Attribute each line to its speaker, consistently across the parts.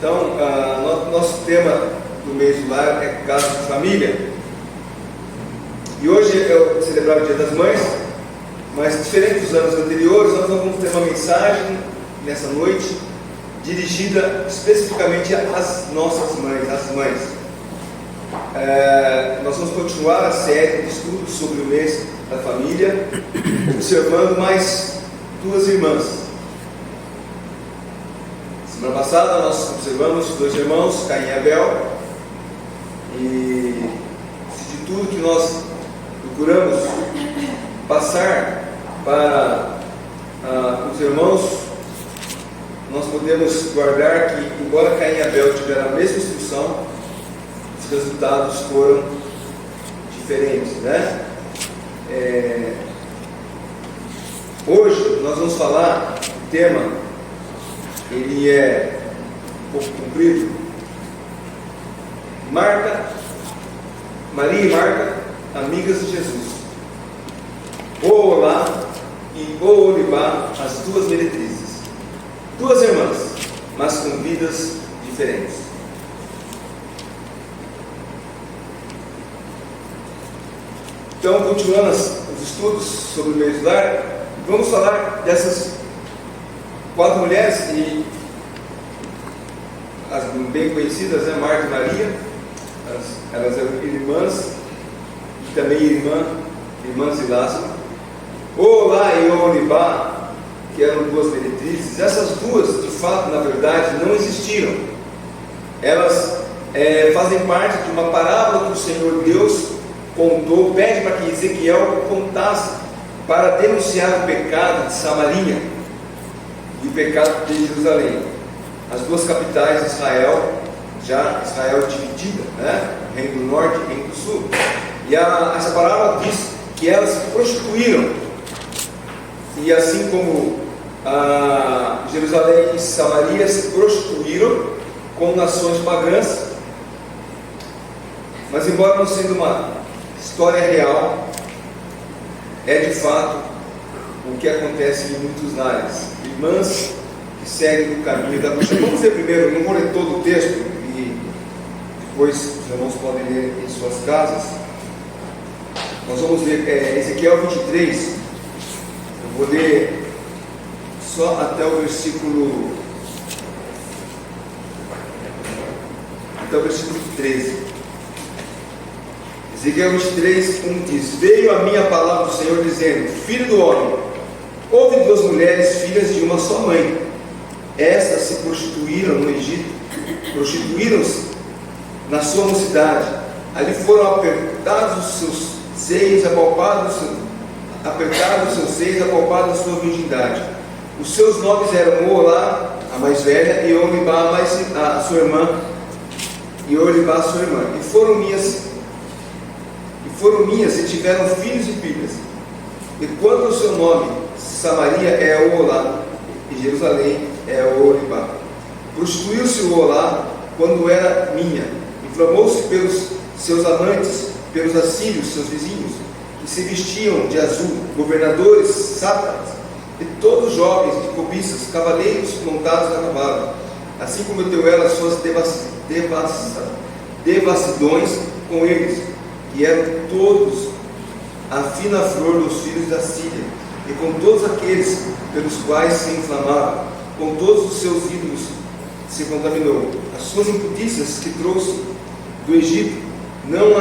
Speaker 1: Então, nosso tema do mês do lar é Casa de Família. E hoje é celebrar o Dia das Mães, mas diferente dos anos anteriores, nós vamos ter uma mensagem nessa noite dirigida especificamente às nossas mães, às mães. Nós vamos continuar a série de estudos sobre o mês da família, observando mais duas irmãs. Semana passada nós observamos dois irmãos, Caim e Abel, e de tudo que nós procuramos passar para os irmãos, nós podemos guardar que, embora Caim e Abel tiveram a mesma instrução, os resultados foram diferentes, né? Hoje nós vamos falar do tema, ele é um pouco comprido. Maria e Marta, amigas de Jesus. O Olá e o Olibá, as duas meretrizes. Duas irmãs, mas com vidas diferentes. Então, continuando os estudos sobre o mês do lar, vamos falar dessas quatro mulheres, e as bem conhecidas, né? Marta e Maria, elas eram irmãs, e também irmãs de Lázaro. Olá e Olibá, que eram duas meretrizes. Essas duas, de fato, na verdade, não existiram. Elas fazem parte de uma parábola que o Senhor Deus contou, pede para que Ezequiel contasse para denunciar o pecado de Samaria e o pecado de Jerusalém, as duas capitais de Israel, já Israel dividida, né? Reino do Norte e Reino do Sul. E essa parábola diz que elas se prostituíram, e assim como Jerusalém e Samaria se prostituíram com nações pagãs. Mas, embora não sendo uma história real, é de fato o que acontece em muitos lares. Irmãs que seguem o caminho da bruxa. Vamos ler primeiro, não vou ler todo o texto, e depois os irmãos podem ler em suas casas. Nós vamos ler Ezequiel 23. Eu vou ler só até o versículo 13. Ezequiel 23, 1 diz: Veio a minha palavra do Senhor dizendo: Filho do homem, houve duas mulheres, filhas de uma só mãe. Estas se prostituíram no Egito, prostituíram-se na sua mocidade. Ali foram apertados os seus seios, apalpados os seus seios, apalpados a sua virgindade. Os seus nomes eram Olá, a mais velha, e Olibá, a sua irmã, e Olibá, a sua irmã. E foram minhas e tiveram filhos e filhas. E quando o seu nome, Samaria, é o Olá, e Jerusalém é o Olibá. Prostituiu-se o Olá quando era minha, inflamou-se pelos seus amantes, pelos assírios, seus vizinhos, que se vestiam de azul, governadores, sátrapas, e todos jovens de cobiças, cavaleiros montados a cavalo. Assim cometeu ela suas devassidões com eles, que eram todos a fina flor dos filhos da Síria, e com todos aqueles pelos quais se inflamava, com todos os seus ídolos se contaminou. As suas imputícias que trouxe do Egito não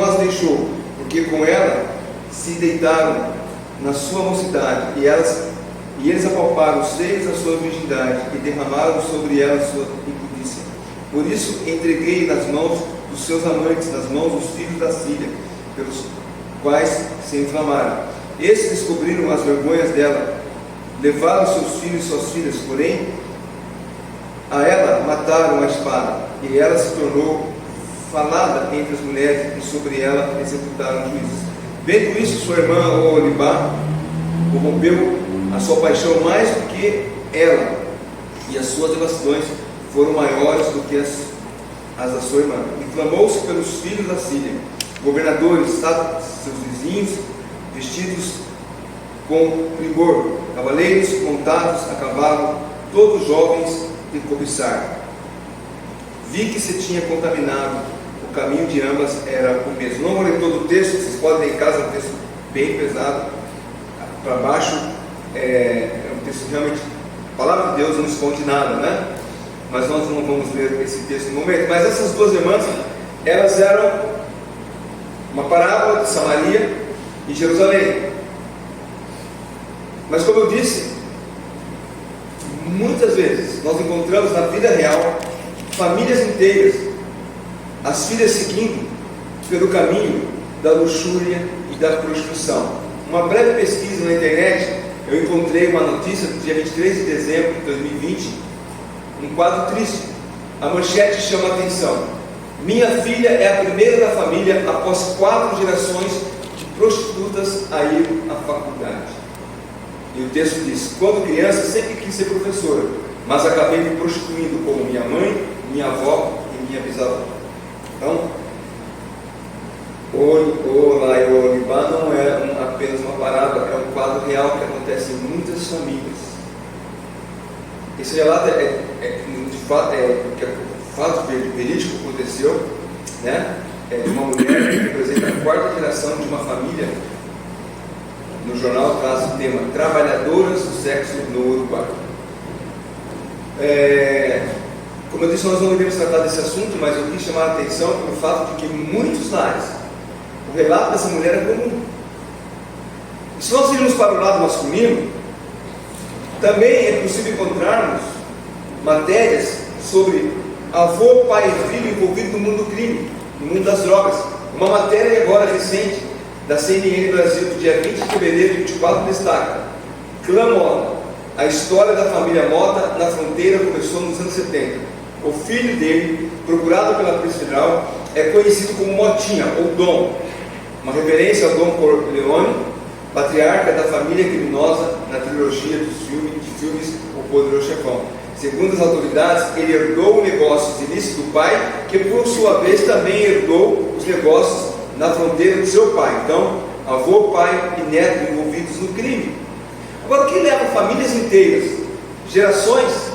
Speaker 1: as deixou, porque com ela se deitaram na sua mocidade, e eles apalparam os seios da sua virgindade e derramaram sobre ela a sua impudícia. Por isso entreguei nas mãos dos seus amantes, nas mãos dos filhos da Síria, pelos quais se inflamaram. Esses descobriram as vergonhas dela, levaram seus filhos e suas filhas, porém a ela mataram a espada, e ela se tornou falada entre as mulheres, e sobre ela executaram juízes. Vendo isso, sua irmã Olibá corrompeu a sua paixão mais do que ela, e as suas devassidões foram maiores do que as da sua irmã. Inflamou-se pelos filhos da Síria, governadores, seus vizinhos, vestidos com rigor, cavaleiros montados a cavalo, todos jovens de cobiçar. vi que se tinha contaminado, o caminho de ambas era o mesmo. Não vou ler todo o texto, vocês podem ler em casa, é um texto bem pesado, para baixo, é um texto realmente, a palavra de Deus não esconde nada, né? Mas nós não vamos ler esse texto no momento. Mas essas duas irmãs, elas eram uma parábola de Samaria e Jerusalém. Mas como eu disse, muitas vezes nós encontramos na vida real famílias inteiras, as filhas seguindo pelo caminho da luxúria e da prostituição. Uma breve pesquisa na internet, eu encontrei uma notícia do dia 23 de dezembro de 2020, um quadro triste. A manchete chama a atenção: minha filha é a primeira da família após 4 gerações de prostitutas a ir à faculdade. E o texto diz: quando criança sempre quis ser professora, mas acabei me prostituindo como minha mãe, minha avó e minha bisavó. Então, o Laiolibá não é apenas uma parábola, é um quadro real que acontece em muitas famílias. Esse relato de fato verídico aconteceu, né? De uma mulher que representa a 4ª geração de uma família. No jornal traz o tema Trabalhadoras do Sexo no Uruguai. Como eu disse, nós não iremos tratar desse assunto, mas eu quis chamar a atenção pelo fato de que em muitos lares o relato dessa mulher é comum. E se nós irmos para o lado masculino, também é possível encontrarmos matérias sobre avô, pai e filho envolvidos no mundo do crime, no mundo das drogas. Uma matéria agora recente da CNN Brasil, do dia 20 de fevereiro de 24, destaca: Clã Mota, a história da família Mota na fronteira começou nos anos 70. O filho dele, procurado pela Polícia Federal, é conhecido como Motinha, ou Dom, uma referência ao Dom Corleone, patriarca da família criminosa na trilogia de filmes O Poderoso Chefão. Segundo as autoridades, ele herdou negócios ilícitos do pai, que por sua vez também herdou os negócios na fronteira do seu pai. Então, avô, pai e neto envolvidos no crime. Agora, o que leva famílias inteiras, gerações,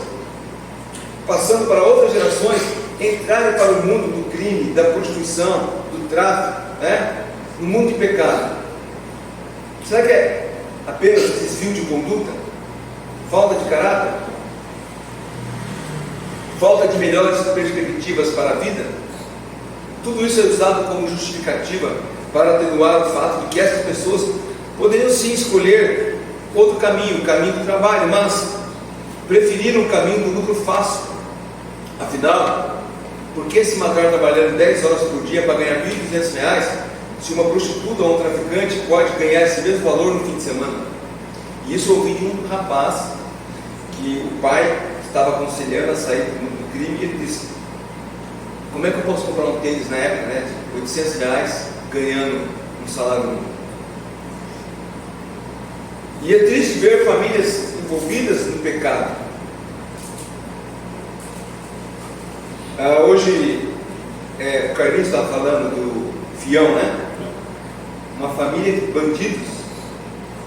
Speaker 1: passando para outras gerações, entrarem para o mundo do crime, da prostituição, do tráfico, né? No mundo de pecado? Será que é apenas desvio de conduta? Falta de caráter? Falta de melhores perspectivas para a vida? Tudo isso é usado como justificativa para atenuar o fato de que essas pessoas poderiam sim escolher outro caminho, o caminho do trabalho, mas preferiram o caminho do lucro fácil. Afinal, por que se matar trabalhando 10 horas por dia para ganhar R$ 1.200, se uma prostituta ou um traficante pode ganhar esse mesmo valor no fim de semana? E isso eu ouvi de um rapaz que o pai estava aconselhando a sair do mundo do crime, e ele disse: como é que eu posso comprar um tênis na época, né, de R$ 800 ganhando um salário mínimo? E é triste ver famílias envolvidas no pecado. Hoje, o Carlinhos estava falando do Fião, né? Uma família de bandidos,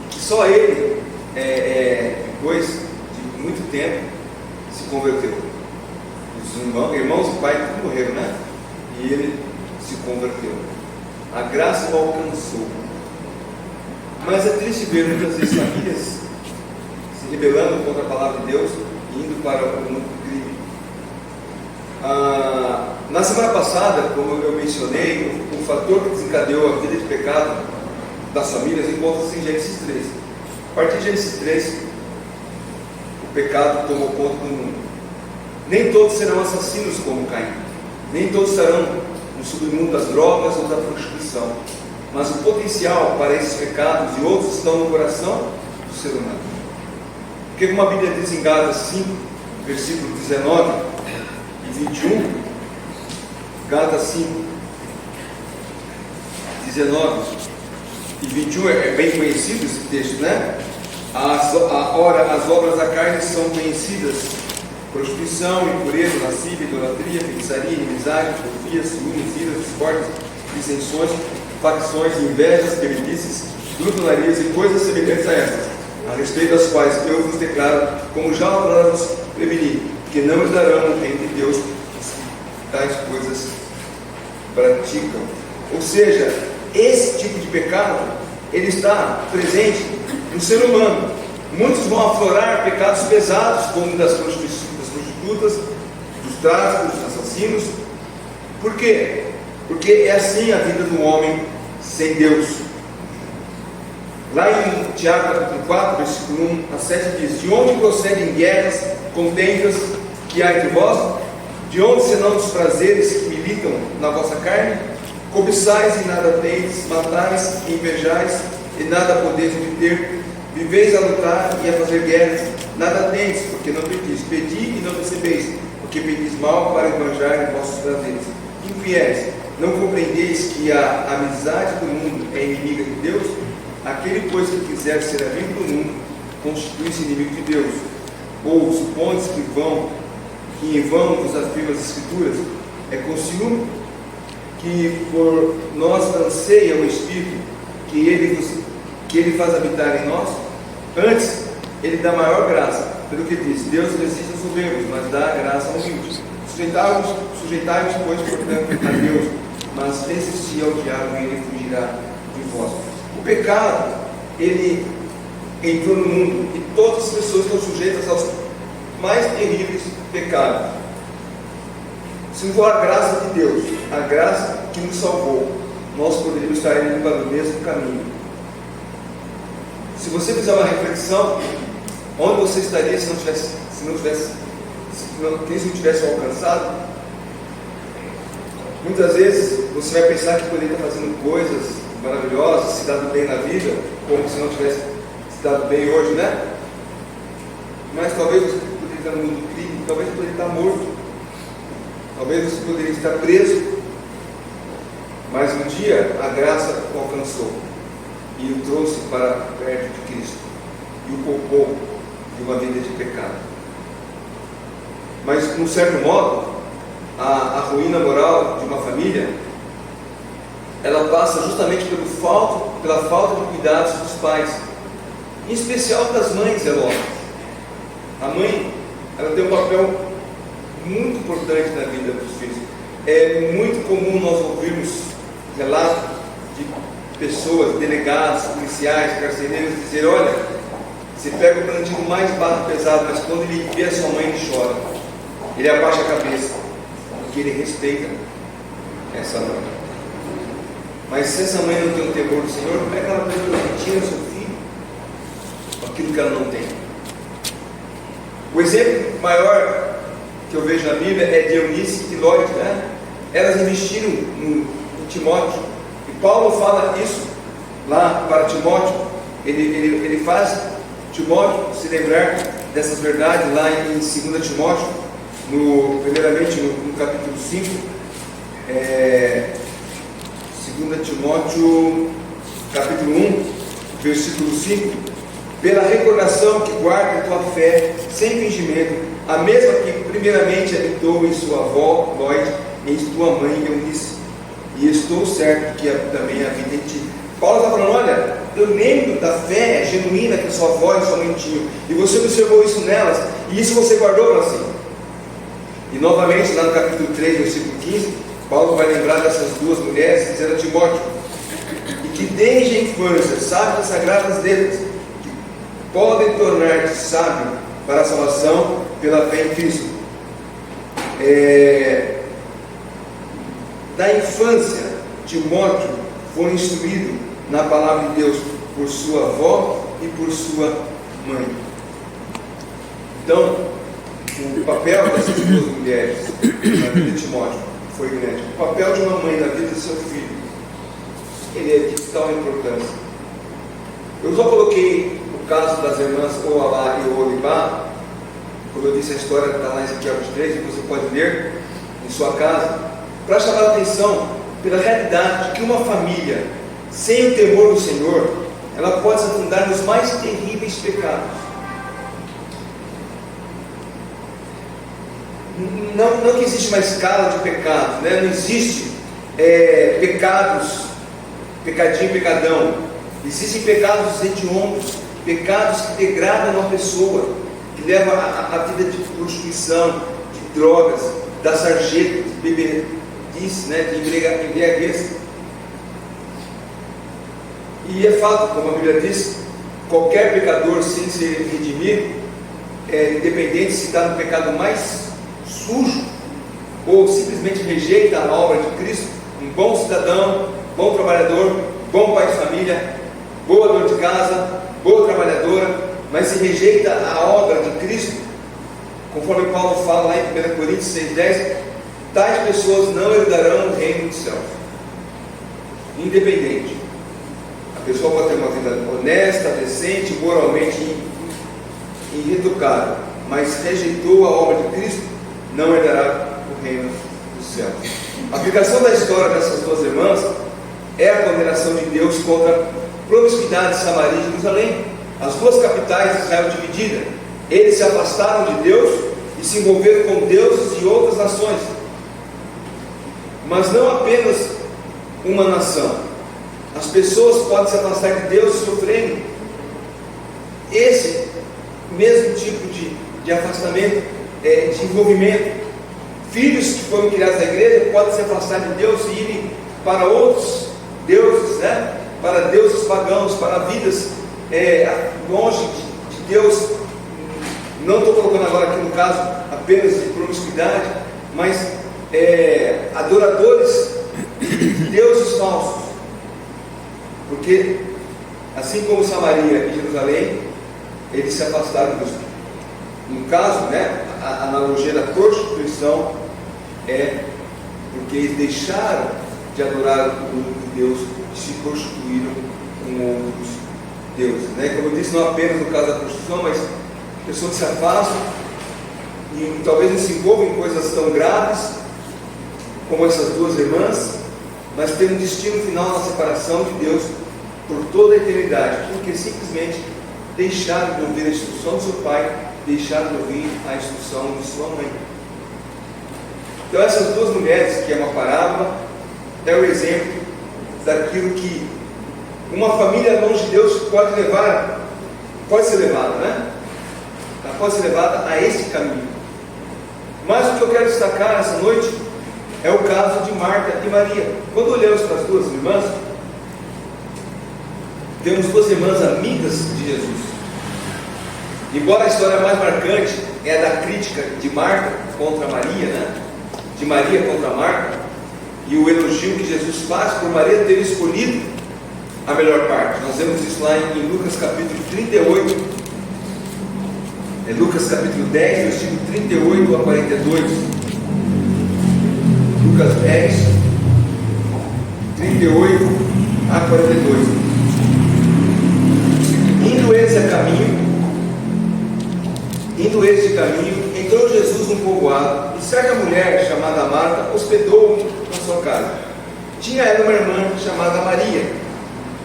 Speaker 1: que só ele, depois de muito tempo, se converteu. Os irmãos e pai tudo morreram, né? E ele se converteu. A graça o alcançou. Mas é triste ver muitas vezes famílias se rebelando contra a palavra de Deus e indo para o mundo do crime. Na semana passada, como eu mencionei, o fator que desencadeou a vida de pecado das famílias encontra-se em Gênesis 3. A partir de Gênesis 3, o pecado tomou conta do mundo. Nem todos serão assassinos como Caim, nem todos estarão no submundo das drogas ou da prostituição, mas o potencial para esses pecados e outros estão no coração do ser humano. Porque como a Bíblia diz em Gálatas 5, versículo 19 e 21, Gálatas 5, 19 e 21 é bem conhecido esse texto, né? Ora, as obras da carne são conhecidas: prostituição, impureza, lascívia, idolatria, feitiçaria, inimizade, porfia, ciúmes, iras, discórdias, dissensões, facções, invejas, bebedices, glutonarias e coisas semelhantes a essas, a respeito das quais eu vos declaro, como já vos preveni, que não herdarão o reino de Deus. tais coisas praticam. Ou seja, esse tipo de pecado, ele está presente no ser humano. Muitos vão aflorar pecados pesados, como das prostitutas, dos tráficos, dos assassinos. Por quê? Porque é assim a vida do homem sem Deus. Lá em Tiago capítulo 4, versículo 1 a 7 diz: de onde procedem guerras, contendas que há entre vós? De onde senão dos prazeres que militam na vossa carne? Cobiçais e nada tendes, matais e invejais e nada podeis obter, viveis a lutar e a fazer guerras, nada tendes, porque não pedis, pedi e não recebeis, porque pedis mal para esbanjar em vossos prazeres. Infiéis, não compreendeis que a amizade do mundo é inimiga de Deus? Aquele, pois, que quiser ser amigo do mundo, constitui-se inimigo de Deus. Ou supondes que em vão vos afirma as Escrituras, é com ciúme que por nós anseia o Espírito, que ele faz habitar em nós? Antes, ele dá maior graça, pelo que diz: Deus resiste aos soberbos, mas dá graça ao humilde. Sujeitai-vos, pois, portanto, a Deus, mas resisti ao diabo e ele fugirá de vós. O pecado, ele entrou no mundo e todas as pessoas estão sujeitas aos mais terríveis pecados. Se não for a graça de Deus, a graça que nos salvou, nós poderíamos estar indo para o mesmo caminho. Se você fizer uma reflexão, onde você estaria se Cristo não tivesse alcançado? Muitas vezes você vai pensar que poderia estar fazendo coisas maravilhosas, se dado bem na vida, como se não tivesse se dado bem hoje, né? Mas talvez você poderia estar no mundo do crime, talvez você poderia estar morto, talvez você poderia estar preso, mas um dia a graça o alcançou e o trouxe para perto de Cristo e o poupou de uma vida de pecado. Mas, de um certo modo, a ruína moral de uma família, ela passa justamente pela falta de cuidados dos pais, em especial das mães, é lógico. A mãe, ela tem um papel muito importante na vida dos filhos. É muito comum nós ouvirmos relatos de pessoas, delegados, policiais, carcereiros, dizer: olha, você pega o bandido mais barro pesado, mas quando ele vê a sua mãe, ele chora, ele abaixa a cabeça, porque ele respeita essa mãe. Mas se essa mãe não tem o temor do Senhor, como é que ela pode tira seu filho aquilo que ela não tem? O exemplo maior que eu vejo na Bíblia é de Eunice e Lloyd, né? Elas investiram em Timóteo, e Paulo fala isso lá para Timóteo. Ele faz Timóteo se lembrar dessas verdades lá em 2 Timóteo, primeiramente no capítulo 5, 2 Timóteo capítulo 1, versículo 5: pela recordação que guarda tua fé sem fingimento, a mesma que primeiramente habitou em sua avó Lloyd e em tua mãe Eunice, e estou certo que também habita em ti. Paulo está falando: olha, eu lembro da fé genuína que sua avó e sua mãe tinham, e você observou isso nelas, e isso você guardou para si. E novamente, lá no capítulo 3, versículo 15, Paulo vai lembrar dessas duas mulheres, dizendo a Timóteo: e que desde a infância sabe das sagradas letras, que podem tornar-te sábio para a salvação pela fé em Cristo. Da infância, Timóteo foi instruído na palavra de Deus por sua avó e por sua mãe. Então, o papel dessas duas mulheres na vida de Timóteo foi grande. O papel de uma mãe na vida do seu filho, ele é de tal importância. Eu só coloquei o caso das irmãs Oalá e Olibá, como eu disse, a história está lá em Ezequiel 23, e você pode ler em sua casa, para chamar a atenção pela realidade de que uma família sem o temor do Senhor, ela pode se afundar nos mais terríveis pecados. Não que existe uma escala de pecados, né? Não existe pecados, pecadinho, pecadão. Existem pecados hediondos, pecados que degradam uma pessoa, que levam a vida de prostituição, de drogas, da sarjeta, de bebedice, né, de embriaguez. E é fato, como a Bíblia diz, qualquer pecador sem ser redimido, independente se está no pecado mais sujo, ou simplesmente rejeita a obra de Cristo, um bom cidadão, bom trabalhador, bom pai de família, boa dona de casa, boa trabalhadora, mas se rejeita a obra de Cristo, conforme Paulo fala lá em 1 Coríntios 6,10, tais pessoas não herdarão o reino dos céus. Independente. A pessoa pode ter uma vida honesta, decente, moralmente irretocável, mas rejeitou a obra de Cristo, não herdará o reino dos céus. A aplicação da história dessas duas irmãs é a condenação de Deus contra a promiscuidade de Samaria e Jerusalém, as duas capitais de Israel divididas. Eles se afastaram de Deus e se envolveram com deuses de outras nações, mas não apenas uma nação. As pessoas podem se afastar de Deus sofrendo esse mesmo tipo de afastamento, de envolvimento. Filhos que foram criados na igreja podem se afastar de Deus e irem para outros deuses, né? Para deuses pagãos, para vidas longe de Deus. Não estou colocando agora aqui no caso apenas de promiscuidade, mas adoradores de deuses falsos. Porque, assim como Samaria e Jerusalém, eles se afastaram dos. No caso, né, a analogia da prostituição é porque eles deixaram de adorar o único Deus e se prostituíram com outros deuses. Né? Como eu disse, não apenas no caso da prostituição, mas pessoas que se afastam e talvez não se envolvam em coisas tão graves como essas duas irmãs, mas tem um destino final na separação de Deus por toda a eternidade, porque simplesmente deixaram de ouvir a instrução do seu pai, deixaram de ouvir a instrução de sua mãe. Então essas duas mulheres, que é uma parábola, é o exemplo daquilo que uma família longe de Deus pode ser levada, né? Ela pode ser levada a esse caminho. Mas o que eu quero destacar nessa noite é o caso de Marta e Maria. Quando olhamos para as duas irmãs, temos duas irmãs amigas de Jesus. Embora a história mais marcante é a da crítica de Marta contra Maria, né? De Maria contra Marta, e o elogio que Jesus faz por Maria ter escolhido a melhor parte. Nós vemos isso lá em Lucas capítulo 38, Lucas capítulo 10, versículo 38 a 42. Lucas 10, 38 a 42. Indo eles de caminho, entrou Jesus num povoado, e certa mulher chamada Marta hospedou-o na sua casa. Tinha ela uma irmã chamada Maria,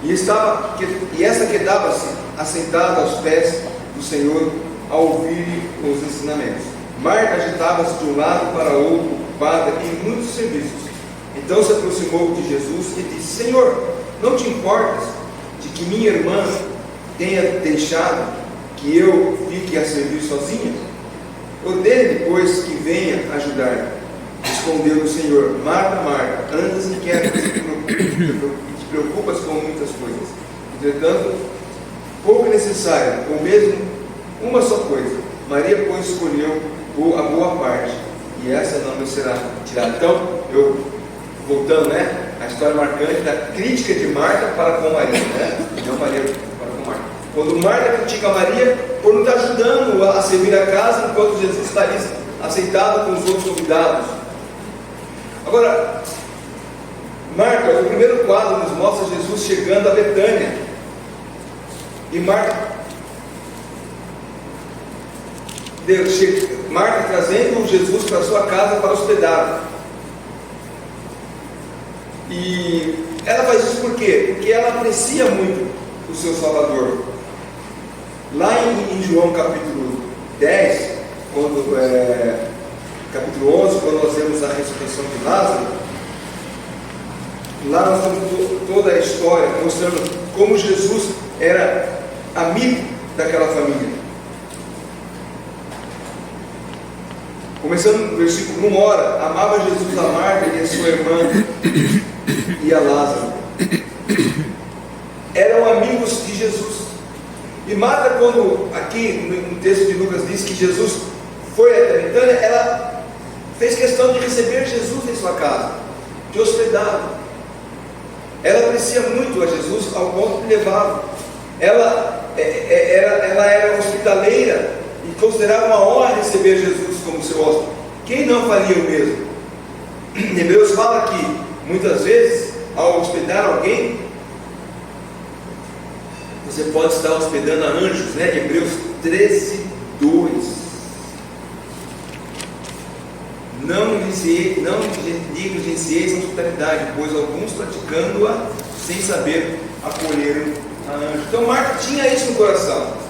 Speaker 1: e essa quedava-se assentada aos pés do Senhor a ouvir os ensinamentos. Marta agitava-se de um lado para outro, ocupada em muitos serviços. Então se aproximou de Jesus e disse: Senhor, não te importas de que minha irmã tenha deixado que eu fique a servir sozinha? Ordene, pois, que venha ajudar. Respondeu o Senhor: Marta, Marta, andas inquieta e te preocupas com muitas coisas. Entretanto, pouco é necessário, ou mesmo uma só coisa. Maria, pois, escolheu a boa parte, e essa não lhe será tirada. Então, voltando, né, a história marcante da crítica de Marta para com Maria, né? Não Maria para com Marta. Quando Marta critica Maria por não estar ajudando a servir a casa, enquanto Jesus está ali aceitado com os outros convidados. Agora, Marta, o primeiro quadro nos mostra Jesus chegando a Betânia. E Marta trazendo Jesus para sua casa para hospedá-lo. E ela faz isso por quê? Porque ela aprecia muito o seu Salvador. Lá em João capítulo 10, capítulo 11, quando nós vemos a ressurreição de Lázaro, lá nós temos toda a história mostrando como Jesus era amigo daquela família. Começando no versículo 1, ora, amava Jesus a Marta e a sua irmã e a Lázaro. Eram amigos de Jesus. E Marta, quando aqui no texto de Lucas diz que Jesus foi até Betânia, ela fez questão de receber Jesus em sua casa, de hospedá-lo. Ela aprecia muito a Jesus ao ponto de levá-lo. Ela era hospitaleira e considerava uma honra receber Jesus como seu hóspede. Quem não faria o mesmo? Hebreus fala que muitas vezes, ao hospedar alguém, você pode estar hospedando a anjos, né? Hebreus 13, 2. Não negligencieis a hospitalidade, pois alguns praticando-a sem saber acolheram a anjos. Então Marta tinha isso no coração.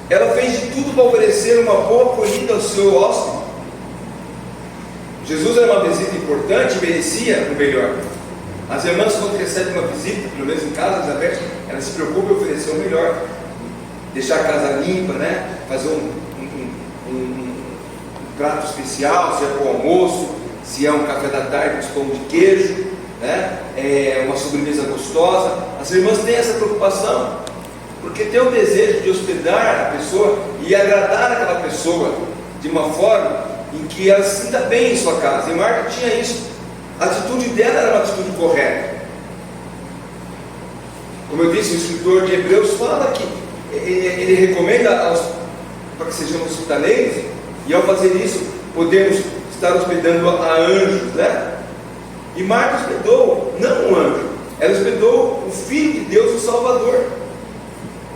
Speaker 1: Ela fez de tudo para oferecer uma boa acolhida ao seu hóspede. Jesus era uma visita importante e merecia o melhor. As irmãs, quando recebem uma visita, pelo menos em casa, elas se preocupam em oferecer o melhor, deixar a casa limpa, né? Fazer um prato especial, se é para o almoço, se é um café da tarde com pão de queijo, né? Uma sobremesa gostosa. As irmãs têm essa preocupação, porque tem o desejo de hospedar a pessoa e agradar aquela pessoa de uma forma em que ela se sinta bem em sua casa. E Marta tinha isso. A atitude dela era uma atitude correta. Como eu disse, o escritor de Hebreus fala que ele recomenda para que sejamos hospitaleiros, e ao fazer isso podemos estar hospedando a anjos, né? E Marta hospedou não um anjo, ela hospedou o Filho de Deus, o Salvador.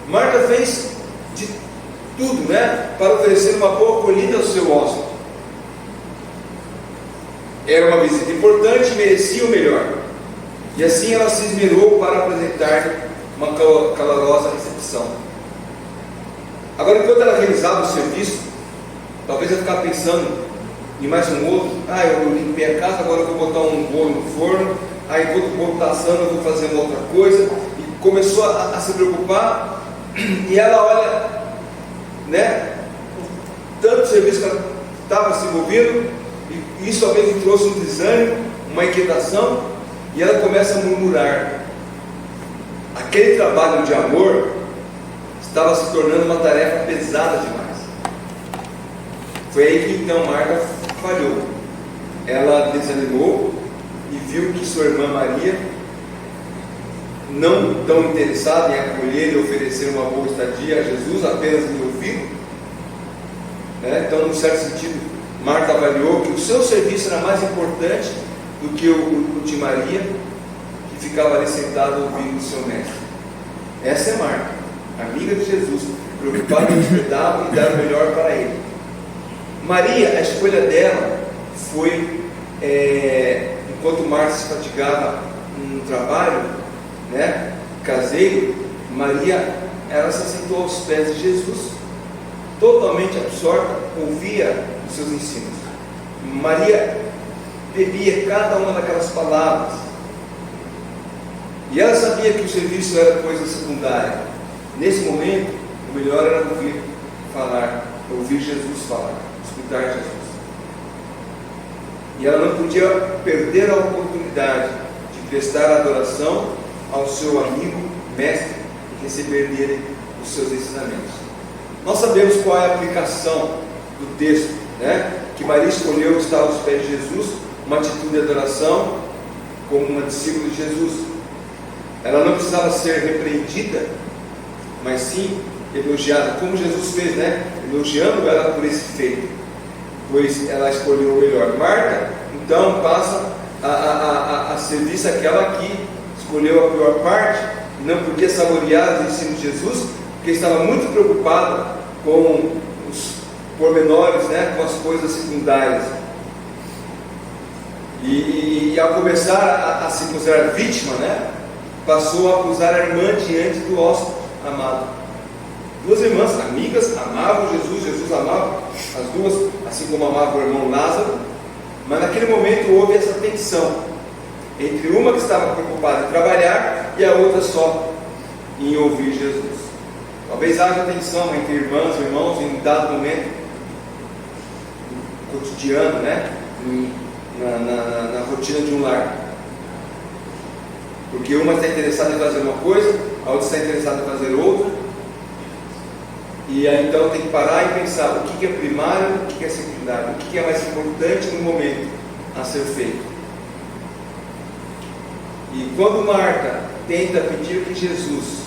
Speaker 1: Marta fez de tudo, né, para oferecer uma boa acolhida ao seu hóspede. Era uma visita importante e merecia o melhor. E assim ela se esmerou para apresentar uma calorosa recepção. Agora, enquanto ela realizava o serviço, talvez ela ficasse pensando em mais um outro. Eu limpei a casa, agora eu vou botar um bolo no forno. Enquanto o bolo está assando, eu vou fazer uma outra coisa. E começou a se preocupar. E ela olha, né, tanto serviço que ela estava se envolvendo. E isso talvez lhe trouxe um desânimo, uma inquietação, e ela começa a murmurar. Aquele trabalho de amor estava se tornando uma tarefa pesada demais. Foi aí que então Marta falhou. Ela desanimou e viu que sua irmã Maria, não tão interessada em acolher e oferecer uma boa estadia a Jesus, apenas em ouvir, né? Então, num certo sentido, Marta avaliou que o seu serviço era mais importante do que o de Maria, que ficava ali sentada ouvindo o seu mestre. Essa é Marta, amiga de Jesus, preocupada em hospedá-lo e dar o melhor para ele. Maria, a escolha dela foi, enquanto Marta se fatigava no trabalho, né, caseiro, Maria, ela se sentou aos pés de Jesus, totalmente absorta, ouvia os seus ensinos. Maria bebia cada uma daquelas palavras, e ela sabia que o serviço era coisa secundária. Nesse momento, o melhor era ouvir Jesus falar, escutar Jesus. E ela não podia perder a oportunidade de prestar adoração ao seu amigo, mestre, e receber dele os seus ensinamentos. Nós sabemos qual é a aplicação do texto, né? Que Maria escolheu estar aos pés de Jesus, uma atitude de adoração, como uma discípula de Jesus. Ela não precisava ser repreendida, mas sim elogiada, como Jesus fez, né? Elogiando ela por esse feito, pois ela escolheu o melhor. Marta, então, passa a ser vista aquela que escolheu a pior parte, não podia saborear os ensinos de Jesus, porque estava muito preocupada com os pormenores, né, com as coisas secundárias. E ao começar a se considerar vítima, né, passou a acusar a irmã diante do hóspede amado. Duas irmãs amigas amavam Jesus, Jesus amava as duas, assim como amava o irmão Lázaro, mas naquele momento houve essa tensão entre uma que estava preocupada em trabalhar e a outra só em ouvir Jesus. Talvez haja tensão entre irmãs e irmãos em um dado momento, cotidiano, né? Na rotina de um lar. Porque uma está interessada em fazer uma coisa, a outra está interessada em fazer outra, e aí então tem que parar e pensar o que é primário, o que é secundário, o que é mais importante no momento a ser feito. E quando Marta tenta pedir que Jesus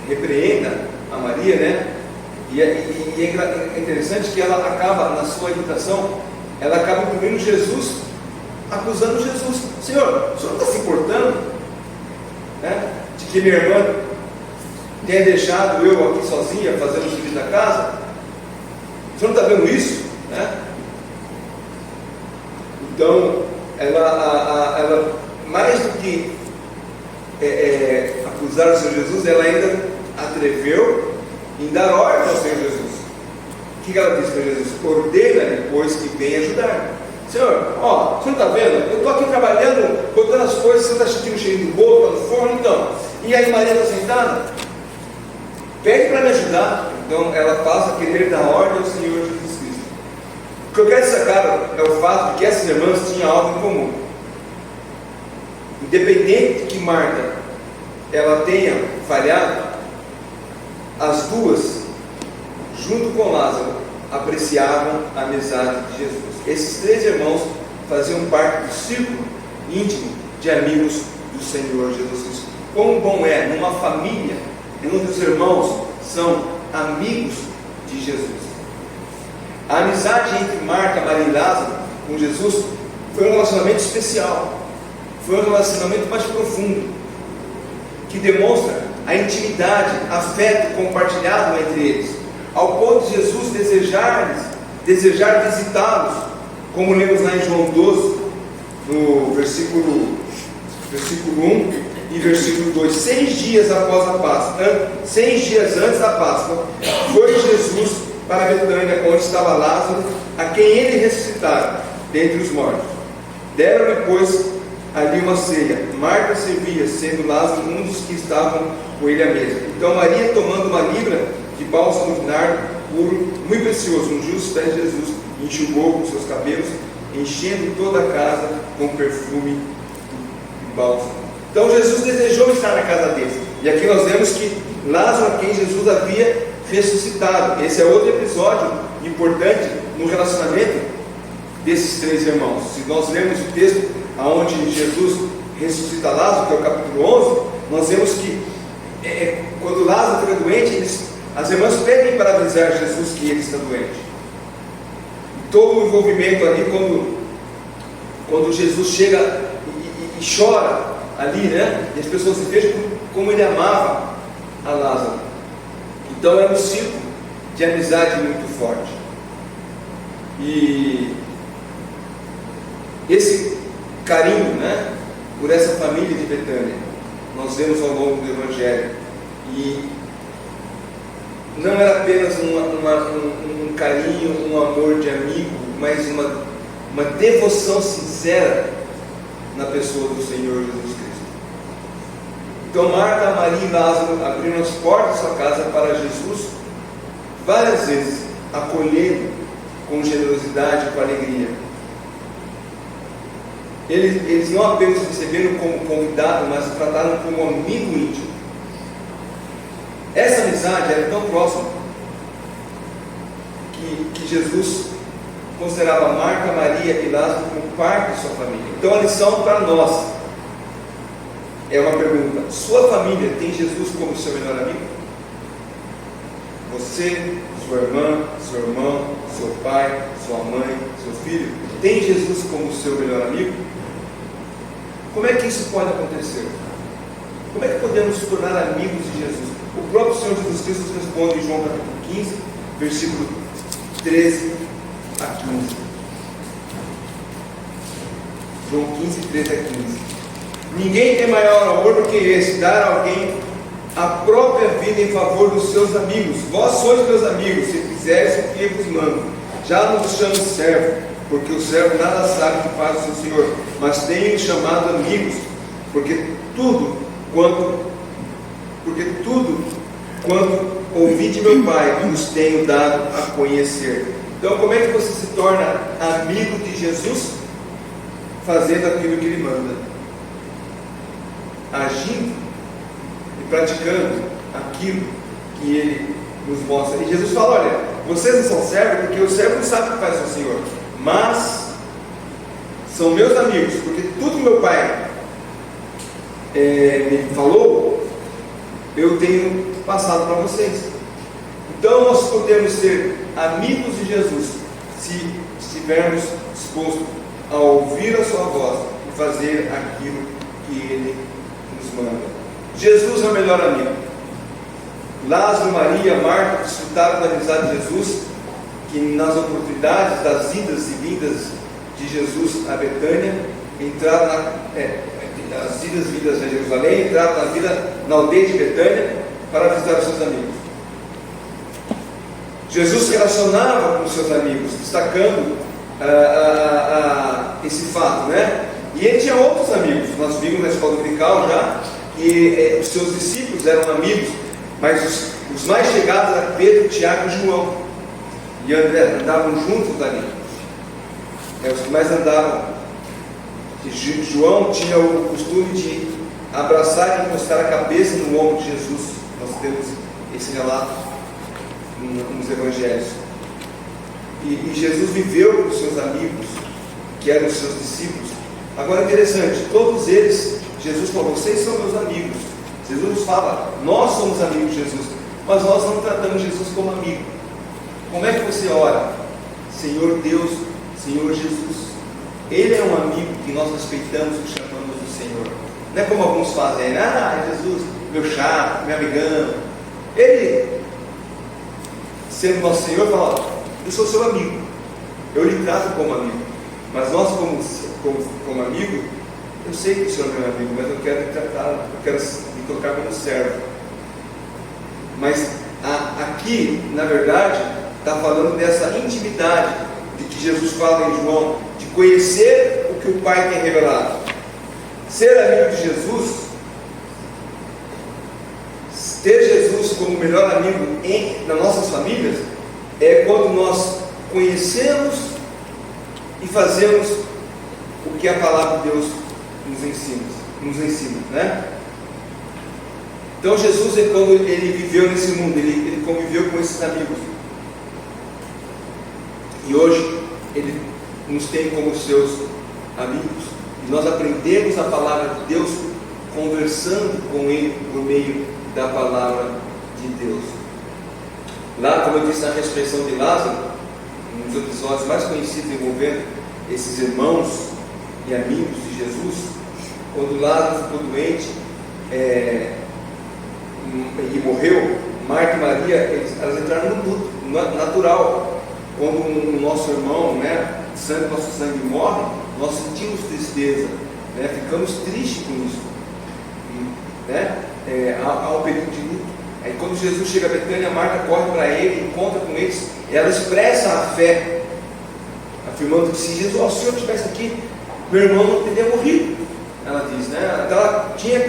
Speaker 1: repreenda a Maria, né? E é interessante que ela acaba, na sua irritação, ela acaba incluindo Jesus, acusando Jesus: Senhor, o senhor não está se importando, né, de que minha irmã tenha deixado eu aqui sozinha fazendo o serviço da casa? O senhor não está vendo isso, né? Então ela mais do que acusar o Senhor Jesus, ela ainda atreveu em dar ordem ao Senhor Jesus. O que ela disse para Jesus? Ordena-lhe, pois, que venha ajudar. Senhor, ó, você não está vendo? Eu estou aqui trabalhando, botando as coisas, você está sentindo o cheiro do bolo, está no forno, então. E aí Maria está sentada? Pede para me ajudar. Então ela passa a querer dar ordem ao Senhor Jesus Cristo. O que eu quero destacar é o fato de que essas irmãs tinham algo em comum. Independente de que Marta ela tenha falhado, as duas, junto com Lázaro, apreciavam a amizade de Jesus. Esses três irmãos faziam parte do círculo íntimo de amigos do Senhor Jesus Cristo. Quão bom é numa família onde os irmãos são amigos de Jesus. A amizade entre Marta, Maria e Lázaro com Jesus foi um relacionamento especial, foi um relacionamento mais profundo, que demonstra a intimidade, afeto compartilhado entre eles, ao ponto de Jesus desejar visitá-los, como lemos lá em João 12, no versículo 1 e versículo 2. 6 dias após a Páscoa, 6 dias antes da Páscoa, foi Jesus para Betânia, onde estava Lázaro, a quem ele ressuscitara dentre os mortos. Deram-lhe, pois, ali uma ceia. Marta servia, sendo Lázaro um dos que estavam com ele à mesa. Então Maria, tomando uma libra de bálsamo de nardo puro, muito precioso, ungiu os pés de Jesus, enxugou com seus cabelos, enchendo toda a casa com perfume e bálsamo. Então Jesus desejou estar na casa deles. E aqui nós vemos que Lázaro, a quem Jesus havia ressuscitado. Esse é outro episódio importante no relacionamento desses três irmãos. Se nós lermos o texto onde Jesus ressuscita Lázaro, que é o capítulo 11, nós vemos que quando Lázaro fica doente, as irmãs pedem para avisar Jesus que ele está doente. E todo o envolvimento ali, quando Jesus chega e chora ali, né? E as pessoas vejam como ele amava a Lázaro. Então era um círculo de amizade muito forte. E esse carinho, né, por essa família de Betânia, nós vemos ao longo do Evangelho. E não era apenas um carinho, um amor de amigo, mas uma devoção sincera na pessoa do Senhor Jesus Cristo. Então Marta, Maria e Lázaro abriram as portas da sua casa para Jesus várias vezes, acolhendo com generosidade e com alegria. Eles não apenas receberam como convidado, mas o trataram como amigo íntimo. Essa amizade era tão próxima que Jesus considerava Marta, Maria e Lázaro como parte de sua família. Então a lição para nós é uma pergunta: sua família tem Jesus como seu melhor amigo? Você, sua irmã, seu irmão, seu pai, sua mãe, seu filho, tem Jesus como seu melhor amigo? Como é que isso pode acontecer? Como é que podemos nos tornar amigos de Jesus? O próprio Senhor Jesus Cristo responde em João capítulo 15, versículo 13 a 15. João 15, 13 a 15. Ninguém tem maior amor do que esse, dar a alguém a própria vida em favor dos seus amigos. Vós sois meus amigos, se fizeres o que eu vos mando. Já não vos chamo servo, porque o servo nada sabe que faz o seu Senhor, mas tenho chamado amigos, porque tudo quanto ouvi de meu Pai e os tenho dado a conhecer. Então, como é que você se torna amigo de Jesus? Fazendo aquilo que Ele manda, agindo e praticando aquilo que Ele nos mostra. E Jesus fala: olha, vocês não são servos porque o servo não sabe o que faz o Senhor, mas são meus amigos, porque tudo que meu Pai me falou, eu tenho passado para vocês. Então nós podemos ser amigos de Jesus se estivermos dispostos a ouvir a sua voz e fazer aquilo que Ele nos manda. Jesus é o melhor amigo. Lázaro, Maria, Marta desfrutaram da amizade de Jesus, que nas oportunidades das idas e vindas de Jesus a Betânia, entraram as idas e vindas a Jerusalém, entraram na aldeia de Betânia para visitar os seus amigos. Jesus se relacionava com os seus amigos, destacando esse fato, né? E ele tinha outros amigos. Nós vimos na escola dominical já que os seus discípulos eram amigos, mas os mais chegados eram Pedro, Tiago e João, e André, andavam juntos ali, os que mais andavam. E João tinha o costume de abraçar e encostar a cabeça no ombro de Jesus. Nós temos esse relato nos evangelhos. E Jesus viveu com os seus amigos, que eram os seus discípulos. Agora é interessante, todos eles, Jesus falou: vocês são meus amigos. Jesus nos fala: nós somos amigos de Jesus, mas nós não tratamos Jesus como amigo. Como é que você ora? Senhor Deus, Senhor Jesus. Ele é um amigo que nós respeitamos e chamamos de Senhor. Não é como alguns fazem: Jesus, meu chato, meu amigão. Ele, sendo nosso Senhor, fala: eu sou seu amigo, eu lhe trato como amigo. Mas nós, como amigo, eu sei que o Senhor é meu amigo, mas eu quero lhe tratar, eu quero lhe tocar como servo. Mas aqui, na verdade, está falando dessa intimidade de que Jesus fala em João, de conhecer o que o Pai tem revelado. Ser amigo de Jesus, ter Jesus como melhor amigo nas nossas famílias, é quando nós conhecemos e fazemos o que a palavra de Deus nos ensina, né? Então Jesus, quando ele viveu nesse mundo, ele conviveu com esses amigos, e hoje ele nos tem como seus amigos, e nós aprendemos a palavra de Deus conversando com Ele por meio da palavra de Deus. Lá, como eu disse, na ressurreição de Lázaro, um dos episódios mais conhecidos envolvendo esses irmãos e amigos de Jesus, quando Lázaro ficou doente e morreu, Marta e Maria, elas entraram no luto natural. Quando o nosso irmão, nosso sangue morre, nós sentimos tristeza, ficamos tristes com isso, há um período de luto. Aí quando Jesus chega a Betânia, Marta corre para ele, encontra com eles, e ela expressa a fé, afirmando que se Jesus, se o Senhor estivesse aqui, meu irmão não teria morrido. Ela diz, Então ela tinha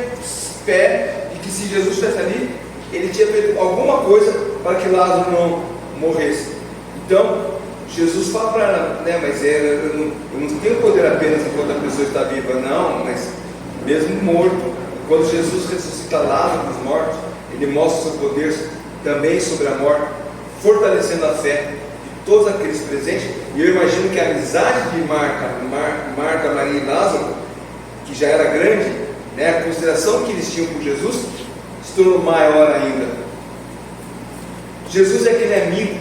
Speaker 1: fé de que se Jesus estivesse ali, ele tinha feito alguma coisa para que Lázaro não morresse. Então, Jesus fala para ela, mas eu não tenho poder apenas enquanto a pessoa está viva, não, mas mesmo morto. Quando Jesus ressuscita Lázaro dos mortos, ele mostra o seu poder também sobre a morte, fortalecendo a fé de todos aqueles presentes. E eu imagino que a amizade de Marta, Maria e Lázaro, que já era grande, a consideração que eles tinham por Jesus, se tornou maior ainda. Jesus é aquele amigo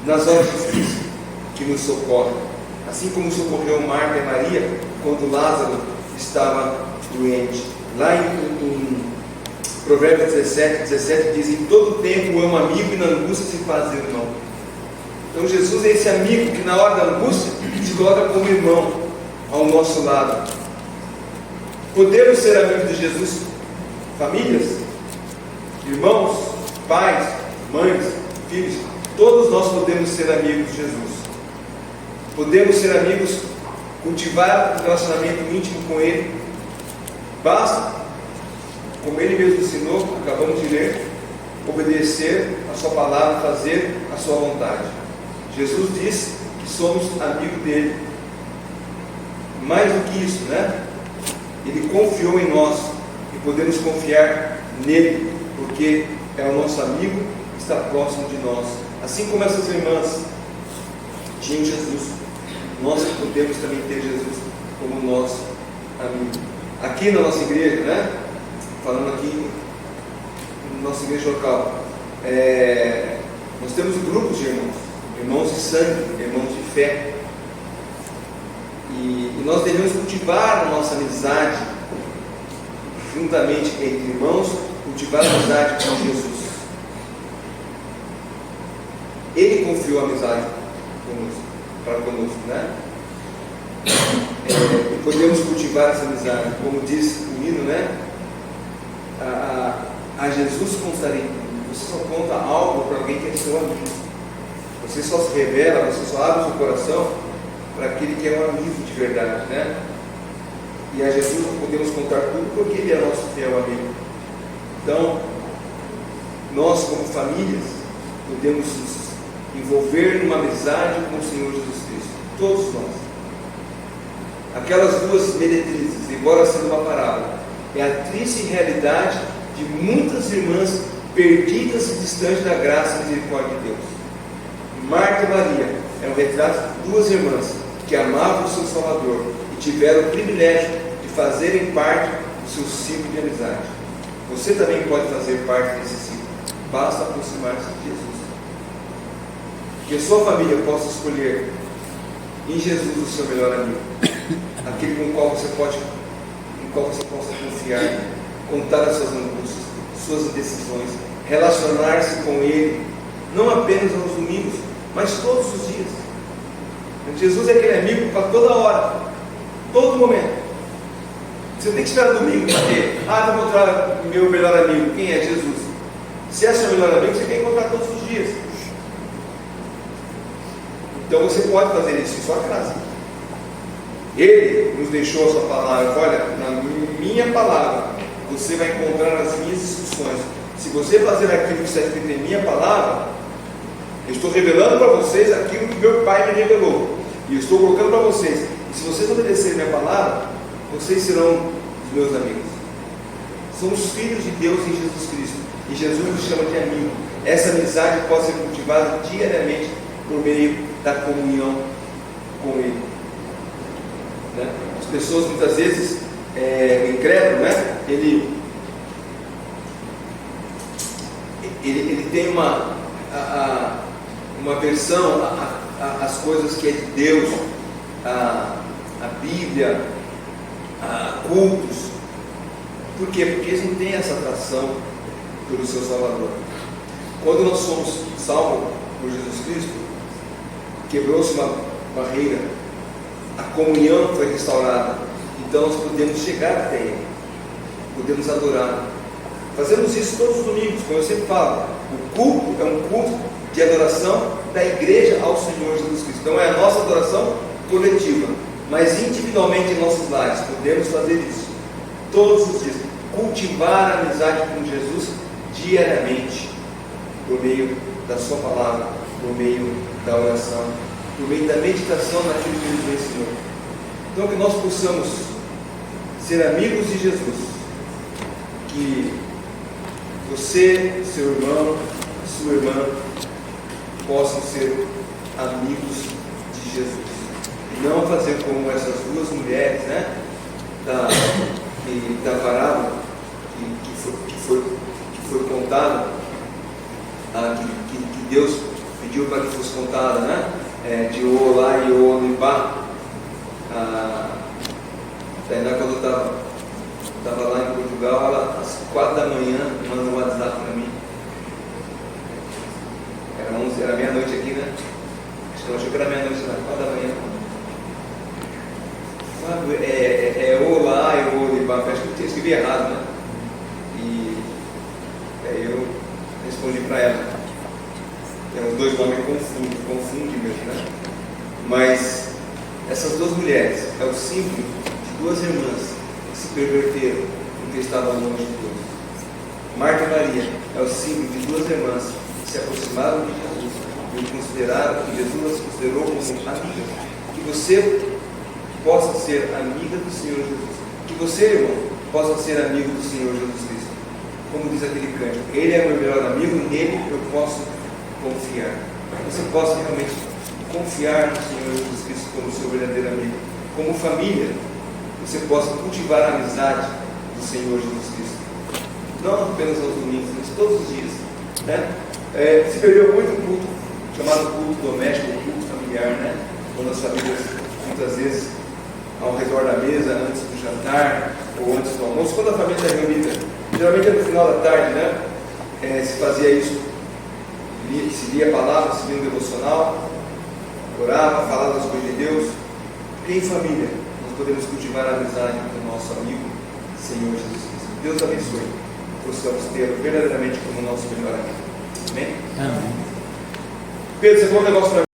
Speaker 1: nas horas difíceis que nos socorre, assim como socorreu Marta e Maria quando Lázaro estava doente. Lá em Provérbios 17 diz: em todo tempo ama um amigo e na angústia se faz irmão. Então Jesus é esse amigo que na hora da angústia se coloca como irmão ao nosso lado. Podemos ser amigos de Jesus, famílias, irmãos, pais, mães, filhos. Todos nós podemos ser amigos de Jesus. Podemos ser amigos, cultivar um relacionamento íntimo com Ele. Basta, como Ele mesmo ensinou, acabamos de ler, obedecer a sua palavra, fazer a sua vontade. Jesus disse que somos amigos dele. Mais do que isso, né? Ele confiou em nós e podemos confiar nele, porque é o nosso amigo, está próximo de nós. Assim como essas irmãs tinham Jesus, nós podemos também ter Jesus como nosso amigo. Aqui na nossa igreja, né? Falando aqui na nossa igreja local, nós temos grupos de irmãos, irmãos de sangue, irmãos de fé. E nós devemos cultivar a nossa amizade juntamente entre irmãos, cultivar a amizade com Jesus. Ele confiou a amizade para conosco, né? E podemos cultivar essa amizade, como diz o hino, né? A Jesus contarei. Você só conta algo para alguém que é seu amigo. Você só se revela, você só abre o seu coração para aquele que é um amigo de verdade, né? E a Jesus podemos contar tudo porque ele é nosso fiel amigo. Então, nós como famílias podemos nos envolver numa amizade com o Senhor Jesus Cristo. Todos nós. Aquelas duas meretrizes, embora sendo uma parábola, é a triste realidade de muitas irmãs perdidas e distantes da graça e misericórdia de Deus. Marta e Maria eram retratos de duas irmãs que amavam o seu Salvador e tiveram o privilégio de fazerem parte do seu ciclo de amizade. Você também pode fazer parte desse ciclo. Basta aproximar-se de Jesus. Que a sua família possa escolher em Jesus o seu melhor amigo, aquele com o qual você possa confiar, contar as suas angústias, suas indecisões, relacionar-se com Ele, não apenas aos domingos, mas todos os dias. Jesus é aquele amigo para toda hora, todo momento. Você não tem que esperar domingo para ter. Vou encontrar meu melhor amigo. Quem é? Jesus. Se é seu melhor amigo, você quer encontrar todos os dias. Então você pode fazer isso em sua casa. Ele nos deixou a sua palavra. Olha, na minha palavra você vai encontrar as minhas instruções. Se você fazer aquilo que está escrito em minha palavra, eu estou revelando para vocês aquilo que meu Pai me revelou. E eu estou colocando para vocês. E se vocês obedecerem minha palavra, vocês serão os meus amigos. Somos filhos de Deus em Jesus Cristo. E Jesus nos chama de amigo. Essa amizade pode ser cultivada diariamente por meio da comunhão com Ele. Né? As pessoas muitas vezes, o incrédulo, né? Ele tem uma aversão às coisas que é de Deus, a Bíblia, a cultos. Por quê? Porque eles não têm essa atração pelo seu Salvador. Quando nós somos salvos por Jesus Cristo, quebrou-se uma barreira, a comunhão foi restaurada, então nós podemos chegar até Ele, podemos adorar. Fazemos isso todos os domingos, como eu sempre falo. O culto é um culto de adoração da igreja ao Senhor Jesus Cristo. Então é a nossa adoração coletiva, mas individualmente em nossos lares podemos fazer isso todos os dias. Cultivar a amizade com Jesus diariamente, por meio da sua palavra, por meio da oração, por meio da meditação naquilo que Ele nos ensinou. Então que nós possamos ser amigos de Jesus, que você, seu irmão, sua irmã possam ser amigos de Jesus, e não fazer como essas duas mulheres, né, da parábola que foi contada, que Deus pediu para que fosse contada, né, de Olá e Olibá. Quando eu estava lá em Portugal, ela, às 4 da manhã, mandou um WhatsApp para mim. Era meia-noite aqui, né? Acho que eu achei que era meia-noite lá, 4 da manhã. Olá e Olibá. Acho que eu escrevi errado, né? E aí eu respondi para ela. Os dois nomes confundem mesmo, né? Mas essas duas mulheres é o símbolo de duas irmãs que se perverteram porque estavam longe de Deus. Marta e Maria é o símbolo de duas irmãs que se aproximaram de Jesus e consideraram que Jesus as considerou como amigas. Que você possa ser amiga do Senhor Jesus. Que você, irmão, possa ser amigo do Senhor Jesus Cristo. Como diz aquele cântico, Ele é meu melhor amigo, nele eu posso confiar. Você possa realmente confiar no Senhor Jesus Cristo como seu verdadeiro amigo. Como família, você possa cultivar a amizade do Senhor Jesus Cristo. Não apenas aos domingos, mas todos os dias. Né? Se perdeu muito um culto chamado culto doméstico, culto familiar, né? Quando as famílias, muitas vezes, ao redor da mesa, antes do jantar ou antes do almoço, quando a família está reunida, geralmente é no final da tarde, né? Se fazia isso, se lia a palavra, se lia um devocional, orava, falava das coisas de Deus. Porque em família nós podemos cultivar a amizade com o nosso amigo Senhor Jesus Cristo. Deus abençoe, possamos tê-lo verdadeiramente como nosso melhor amigo. Amém?
Speaker 2: Amém.
Speaker 1: Pedro, você falou um negócio para mim.